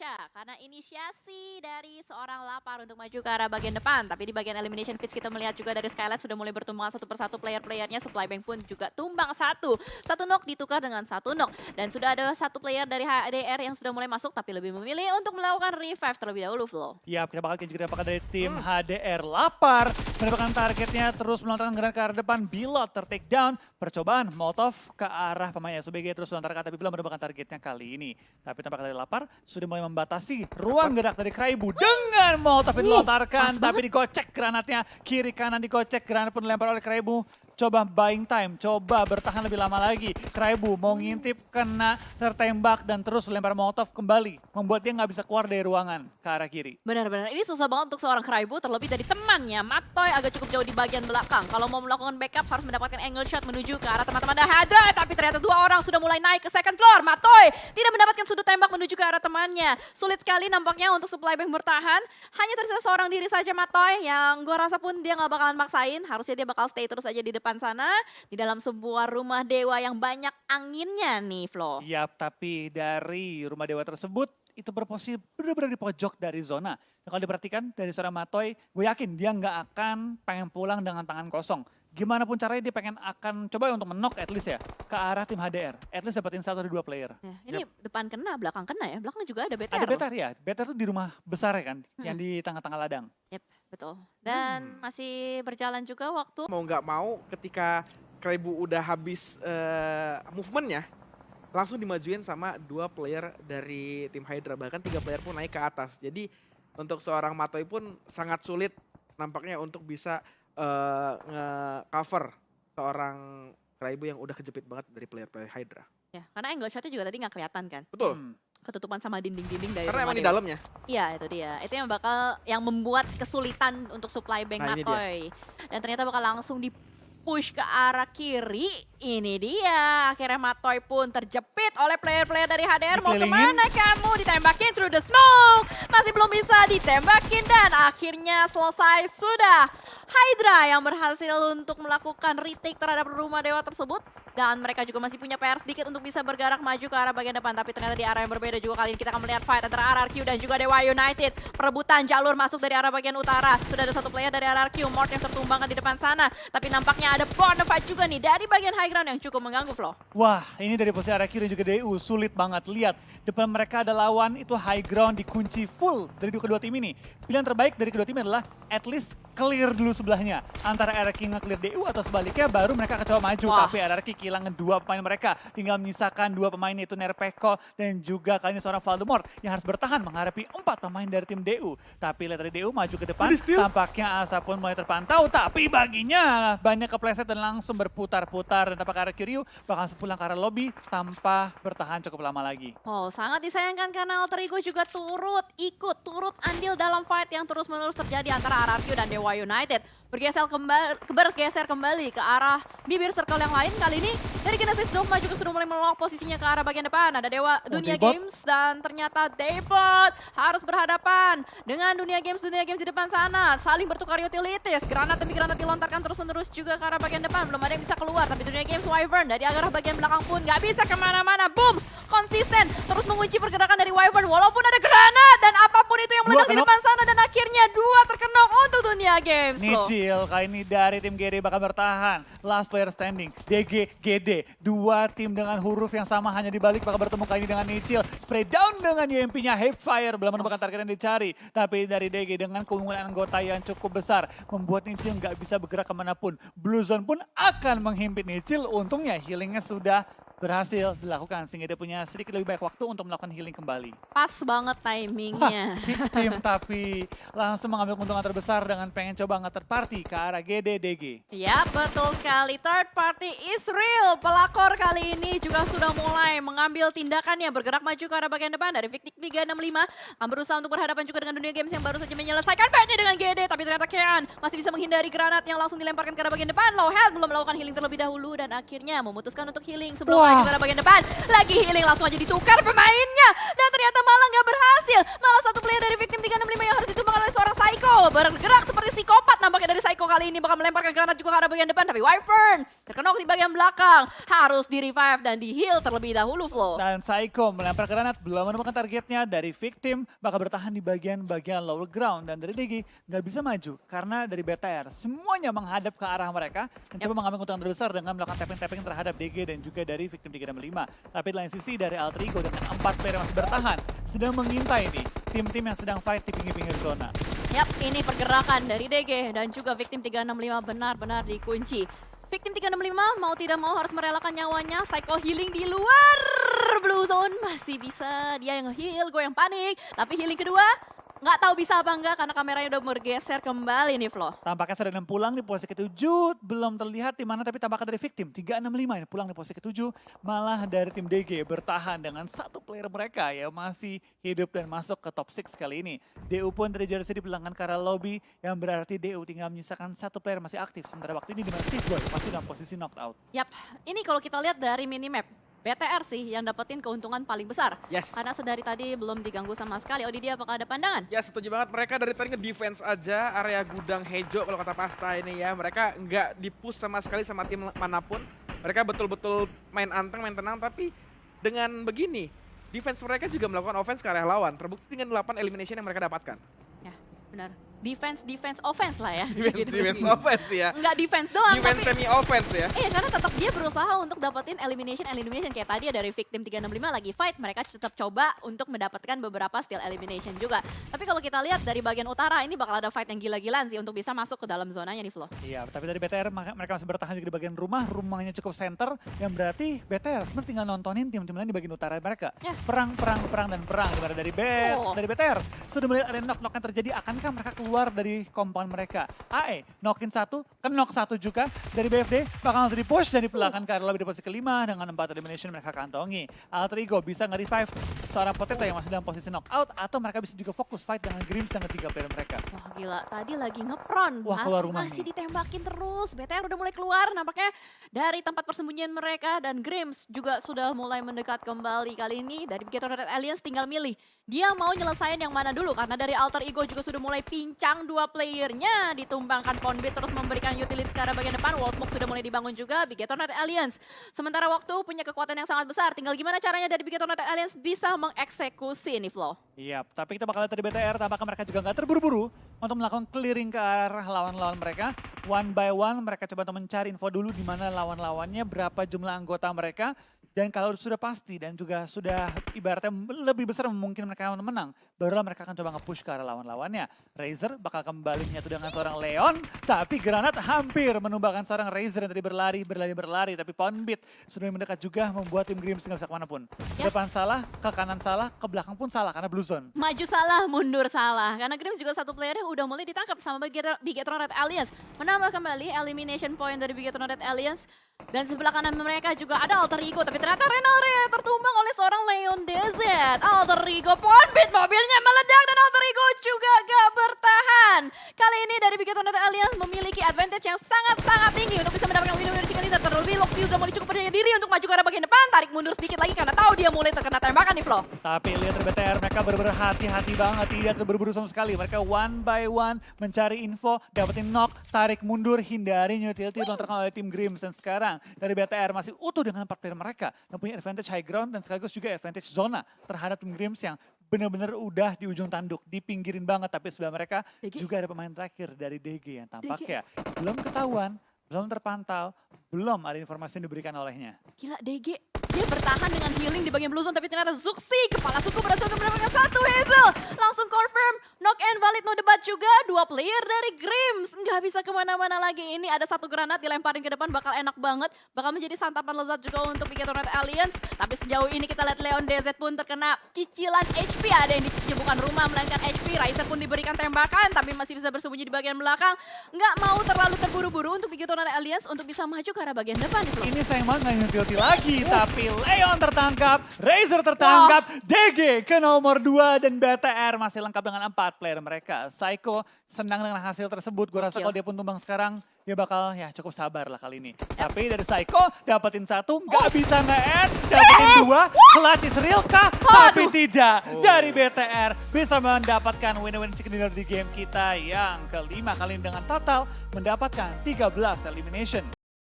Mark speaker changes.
Speaker 1: Pasca, karena inisiasi dari seorang lapar untuk maju ke arah bagian depan. Tapi di bagian elimination feeds kita melihat juga dari Skylight sudah mulai bertumbangan satu persatu player-playernya. Supply Bank pun juga tumbang satu. Satu knock ditukar dengan satu knock. Dan sudah ada satu player dari HDR yang sudah mulai masuk tapi lebih memilih untuk melakukan revive terlebih dahulu, Flo.
Speaker 2: Ya, kita bakal juga dapatkan dari tim HDR. Lapar mendapatkan targetnya, terus melontarkan granat ke arah depan. Bilot ter-take down. Percobaan Molotov ke arah pemain SBG terus melontarkan tapi belum mendapatkan targetnya kali ini. Tapi tampak dari Lapar sudah mulai membatasi ruang gerak dari Kraibu dengan Molotov yang dilontarkan. Tapi digocek granatnya, kiri kanan digocek, granat pun dilempar oleh Kraibu. Coba buying time, coba bertahan lebih lama lagi. Kraibu mau ngintip, kena, tertembak dan terus lempar Molotov kembali. Membuat dia nggak bisa keluar dari ruangan ke arah kiri.
Speaker 1: Benar-benar, ini susah banget untuk seorang Kraibu terlebih dari temannya. Matoy agak cukup jauh di bagian belakang. Kalau mau melakukan backup harus mendapatkan angle shot menuju ke arah teman-teman Hadra. Tapi ternyata dua orang sudah mulai naik ke second floor. Matoy tidak mendapatkan sudut tembak menuju ke arah temannya. Sulit sekali nampaknya untuk Supply Bank bertahan. Hanya tersisa seorang diri saja Matoy yang gue rasa pun dia nggak bakalan maksain. Harusnya dia bakal stay terus aja di depan sana. Di dalam sebuah rumah dewa yang banyak anginnya nih, Flo.
Speaker 2: Yap, tapi dari rumah dewa tersebut itu berposisi benar-benar di pojok dari zona. Nah, kalau diperhatikan dari seorang Matoy, gue yakin dia nggak akan pengen pulang dengan tangan kosong. Gimana pun caranya dia pengen akan coba untuk menok at least ya ke arah tim HDR. At least dapetin satu dari dua player.
Speaker 1: Ya, ini depan kena, belakang kena ya. Belakang juga ada BTR.
Speaker 2: Ada BTR ya, BTR tuh di rumah besar ya kan, yang di tengah-tengah ladang.
Speaker 1: Yep, betul. Dan masih berjalan juga waktu.
Speaker 3: Mau nggak mau ketika Kraibu udah habis movementnya, langsung dimajuin sama dua player dari tim Hydra. Bahkan 3 player pun naik ke atas. Jadi untuk seorang Matoy pun sangat sulit nampaknya untuk bisa nge-cover seorang Kraibu yang udah kejepit banget dari player-player Hydra.
Speaker 1: Ya, karena angle shotnya juga tadi nggak kelihatan kan.
Speaker 3: Betul.
Speaker 1: Ketutupan sama dinding-dinding dari
Speaker 3: Karena
Speaker 1: rumah
Speaker 3: emang di
Speaker 1: dewa.
Speaker 3: dalamnya.
Speaker 1: Iya, itu dia. Itu yang membuat kesulitan untuk Supply Bank
Speaker 3: Nah, ini
Speaker 1: Matoy. Dan ternyata bakal langsung push ke arah kiri. Ini dia. Akhirnya Matoy pun terjepit oleh player-player dari HDR. Mau
Speaker 2: Dikelilingin.
Speaker 1: kemana kamu? Ditembakin through the smoke. Masih belum bisa ditembakin dan akhirnya selesai sudah. Hydra yang berhasil untuk melakukan retake terhadap rumah dewa tersebut. Dan mereka juga masih punya PR sedikit untuk bisa bergerak maju ke arah bagian depan. Tapi ternyata di arah yang berbeda juga kali ini kita akan melihat fight antara RRQ dan juga Dewa United. Perebutan jalur masuk dari arah bagian utara. Sudah ada satu player dari RRQ, Mort yang tertumbangkan di depan sana. Tapi nampaknya ada bonafide juga nih dari bagian high ground yang cukup mengganggu, Flo.
Speaker 2: Wah, ini dari posisi RRQ dan juga DU sulit banget. Lihat, depan mereka ada lawan itu high ground dikunci full dari kedua tim ini. Pilihan terbaik dari kedua tim adalah at least clear dulu sebelahnya. Antara RRQ nge-clear DU atau sebaliknya baru mereka akan coba maju.
Speaker 1: Wah.
Speaker 2: Tapi RRQ kehilangan dua pemain mereka. Tinggal menyisakan dua pemain yaitu Nerpeko dan juga kali ini seorang Voldemort yang harus bertahan menghadapi 4 pemain dari tim DU. Tapi lihat dari DU maju ke depan, tampaknya Asa pun mulai terpantau. Tapi baginya banyak kepleset dan langsung berputar-putar. Dan tampaknya RRQ Ryu bakal pulang ke arah lobby tanpa bertahan cukup lama lagi.
Speaker 1: Oh, sangat disayangkan karena Alter Ego juga turut andil dalam fight yang terus-menerus terjadi antara RRQ dan Dewa United. Bergeser kembali ke arah bibir circle yang lain. Kali ini dari Genesis Dome juga sudah mulai melok posisinya ke arah bagian depan. Ada Dewa Dunia
Speaker 2: Daybot.
Speaker 1: Games dan ternyata Daybot harus berhadapan dengan Dunia Games di depan sana. Saling bertukar utilities. Granat demi granat dilontarkan terus-menerus juga ke arah bagian depan. Belum ada yang bisa keluar. Tapi Dunia Games Wyvern dari arah bagian belakang pun nggak bisa kemana-mana. Booms konsisten terus mengunci pergerakan dari Wyvern. Walaupun ada granat dan apapun itu yang meledak di
Speaker 2: kenok.
Speaker 1: depan sana. Dan akhirnya 2 terkenok untuk Dunia Games. Flo.
Speaker 2: Nichil kali ini dari tim GD bakal bertahan. Last player standing, DG, GD. Dua tim dengan huruf yang sama hanya dibalik bakal bertemu kali ini dengan Nichil. Spray down dengan UMP-nya Hipfire. Belum menemukan target yang dicari. Tapi dari DG dengan keunggulan anggota yang cukup besar. Membuat Nichil nggak bisa bergerak kemanapun. Blue Zone pun akan menghimpit Nichil. Untungnya healingnya sudah berhasil dilakukan. Sehingga dia punya sedikit lebih banyak waktu untuk melakukan healing kembali.
Speaker 1: Pas banget timingnya.
Speaker 2: Tim tapi langsung mengambil keuntungan terbesar dengan pengen coba nge-third party ke arah GD DG.
Speaker 1: Ya, betul sekali. Third party is real. Pelakor kali ini juga sudah mulai mengambil tindakannya. Bergerak maju ke arah bagian depan dari Victic 365. Akan berusaha untuk berhadapan juga dengan Dunia Games yang baru saja menyelesaikan fight-nya dengan GD. Tapi ternyata Kean masih bisa menghindari granat yang langsung dilemparkan ke arah bagian depan. Low health belum melakukan healing terlebih dahulu. Dan akhirnya memutuskan untuk healing sebelum
Speaker 2: Wah.
Speaker 1: maju ke arah bagian depan. Lagi healing langsung aja ditukar pemainnya. Dan ternyata malah nggak berhasil. Malah satu player dari Victim 365 yang harus ditumbangkan oleh seorang Psycho. Bergerak seperti psikopat nampaknya dari Psycho kali ini. Bakal melemparkan granat juga ke arah bagian depan. Tapi Wyvern terkenok di bagian belakang. Harus di-revive dan di-heal terlebih dahulu, Flo.
Speaker 2: Dan Psycho melempar granat, belum menemukan targetnya dari Victim, bakal bertahan di bagian lower ground. Dan dari DG nggak bisa maju karena dari BTR semuanya menghadap ke arah mereka dan coba mengambil keuntungan terbesar dengan melakukan tapping-tapping terhadap DG dan juga dari Victim 365. Tapi di lain sisi dari Alter Ego dengan 4 player yang masih bertahan sedang mengintai nih tim-tim yang sedang fight di pinggir-pinggir zona.
Speaker 1: Yap, ini pergerakan dari DG dan juga Victim 365 benar-benar dikunci. Victim 365 mau tidak mau harus merelakan nyawanya. Psycho healing di luar blue zone. Masih bisa dia yang heal, gue yang panik. Tapi healing kedua nggak tahu bisa apa enggak karena kameranya udah bergeser kembali nih, Flo.
Speaker 2: Tampaknya sudah pulang di posisi ke-7, belum terlihat di mana tapi tampaknya dari Victim 365 ini pulang di posisi ke-7, malah dari tim DG bertahan dengan satu player mereka yang masih hidup dan masuk ke top 6 kali ini. DU pun dari jersey dipulangkan ke arah lobby yang berarti DU tinggal menyisakan satu player masih aktif sementara waktu ini di mana Steve Boy masih dalam posisi knocked out.
Speaker 1: Yap, ini kalau kita lihat dari minimap, BTR sih yang dapetin keuntungan paling besar.
Speaker 3: Yes.
Speaker 1: Karena sedari tadi belum diganggu sama sekali. Odidia apakah ada pandangan?
Speaker 3: Ya setuju banget, mereka dari tadi nge-defense aja area gudang Hejo kalau kata Pasta ini ya. Mereka nggak di-push sama sekali sama tim manapun. Mereka betul-betul main anteng, main tenang, tapi dengan begini, defense mereka juga melakukan offense ke area lawan. Terbukti dengan 8 elimination yang mereka dapatkan.
Speaker 1: Ya, benar. Defense, offense lah ya.
Speaker 3: Defense offense ya.
Speaker 1: Enggak defense doang,
Speaker 3: Defense
Speaker 1: tapi
Speaker 3: semi-offense ya.
Speaker 1: karena tetap dia berusaha untuk dapetin elimination kayak tadi ya dari Victim 365 lagi fight, mereka tetap coba untuk mendapatkan beberapa steal elimination juga. Tapi kalau kita lihat dari bagian utara ini bakal ada fight yang gila-gilaan sih untuk bisa masuk ke dalam zonanya nih, Flo.
Speaker 2: Iya, tapi dari BTR mereka masih bertahan juga di bagian rumah, rumahnya cukup center, yang berarti BTR sebenarnya tinggal nontonin tim-tim lain di bagian utara mereka.
Speaker 1: Ya.
Speaker 2: Perang, dan perang. Dimana dari BTR sudah melihat ada knock-knock yang terjadi, akankah mereka keluar dari compound mereka? AE, knockin satu, knock satu juga dari BFD, bakal langsung di-push dan dipulangkan ke arah lebih di posisi kelima dengan 4 elimination mereka kantongi. Alter Ego bisa nge-revive seorang Potato yang masih dalam posisi knockout, atau mereka bisa juga fokus fight dengan Grims dan ketiga player mereka.
Speaker 1: Wah gila, tadi lagi ngepron,
Speaker 2: Wah, keluar rumah
Speaker 1: masih
Speaker 2: nih.
Speaker 1: ditembakin terus. BTR udah mulai keluar nampaknya dari tempat persembunyian mereka dan Grims juga sudah mulai mendekat kembali. Kali ini dari Bigetron Red Alliance tinggal milih. Dia mau nyelesain yang mana dulu karena dari Alter Ego juga sudah mulai pincang dua playernya. Ditumbangkan Ponbit terus memberikan utility ke arah bagian depan. Wall smoke sudah mulai dibangun juga Bigetron Red Alliance. Sementara waktu punya kekuatan yang sangat besar. Tinggal gimana caranya dari Bigetron Red Alliance bisa mengeksekusi ini, Flo.
Speaker 2: Iya, tapi kita bakal lihat dari BTR, tampaknya mereka juga nggak terburu-buru untuk melakukan clearing ke arah lawan-lawan mereka. One by one mereka coba untuk mencari info dulu di mana lawan-lawannya, berapa jumlah anggota mereka. Dan kalau sudah pasti dan juga sudah ibaratnya lebih besar mungkin mereka menang, barulah mereka akan coba nge-push ke arah lawan-lawannya. Razer bakal kembali menyatu dengan seorang Leon, tapi granat hampir menumbangkan seorang Razer yang tadi berlari. Tapi Ponbit sudah mendekat juga membuat tim Grims nggak bisa kemanapun. Ke depan salah, ke kanan salah, ke belakang pun salah karena blue zone.
Speaker 1: Maju salah, mundur salah. Karena Grims juga satu playernya udah mulai ditangkap sama Bigetron Red Alliance. Menambah kembali elimination point dari Bigetron Red Alliance. Dan sebelah kanan mereka juga ada Alter Ego, tapi ternyata Renalre tertumbang oleh seorang Leon DZ. Alter Ego, Ponbit mobilnya meledak dan Alter Ego juga gak bertahan. Kali ini dari Bigetron Red Alliance memiliki advantage yang sangat-sangat tinggi untuk bisa mendapatkan winner chicken dinner. Terlebih Loxy sudah mulai cukup percaya diri untuk maju ke arah bagian depan. Tarik mundur sedikit lagi karena tahu dia mulai terkena tembakan nih, Flo.
Speaker 2: Tapi lihat dari BTR mereka benar-benar hati-hati banget, tidak terburu-buru sama sekali. Mereka one by one mencari info, dapetin knock, tarik mundur, hindari utility yang terkena oleh tim Grims. Dan sekarang dari BTR masih utuh dengan 4 player mereka yang punya advantage high ground dan sekaligus juga advantage zona terhadap tim Grims yang benar-benar udah di ujung tanduk, dipinggirin banget. Tapi sebelah mereka juga ada pemain terakhir dari DG yang tampaknya belum ketahuan, belum terpantau, belum ada informasi yang diberikan olehnya.
Speaker 1: Gila, DG dia bertahan dengan healing di bagian blue zone, tapi ternyata Zuxi, kepala suku berhasil untuk mendapatkan satu Hazel. Langsung confirm, knock and valid, no debat juga. 2 player dari Grims, nggak bisa kemana-mana lagi. Ini ada satu granat dilemparin ke depan, bakal enak banget. Bakal menjadi santapan lezat juga untuk Bigetron Red Alliance. Tapi sejauh ini kita lihat Leon DZ pun terkena cicilan HP. Ada yang dicicil bukan rumah, melainkan HP. Razer pun diberikan tembakan, tapi masih bisa bersembunyi di bagian belakang. Nggak mau terlalu terburu-buru untuk Bigetron Red Alliance untuk bisa maju ke arah bagian depan.
Speaker 2: Ini sayang banget nggak utility lagi, tapi Leon tertangkap, Razer tertangkap, DG ke nomor 2 dan BTR masih lengkap dengan 4 player mereka. Psycho senang dengan hasil tersebut, gue rasa kalau dia pun tumbang sekarang, dia bakal ya cukup sabar lah kali ini. Tapi dari Psycho dapetin 1, nggak bisa nge-end, dapetin 2, clutch is real kah? Tapi tidak, dari BTR bisa mendapatkan win-win chicken dinner di game kita yang kelima kali ini dengan total mendapatkan 13 elimination.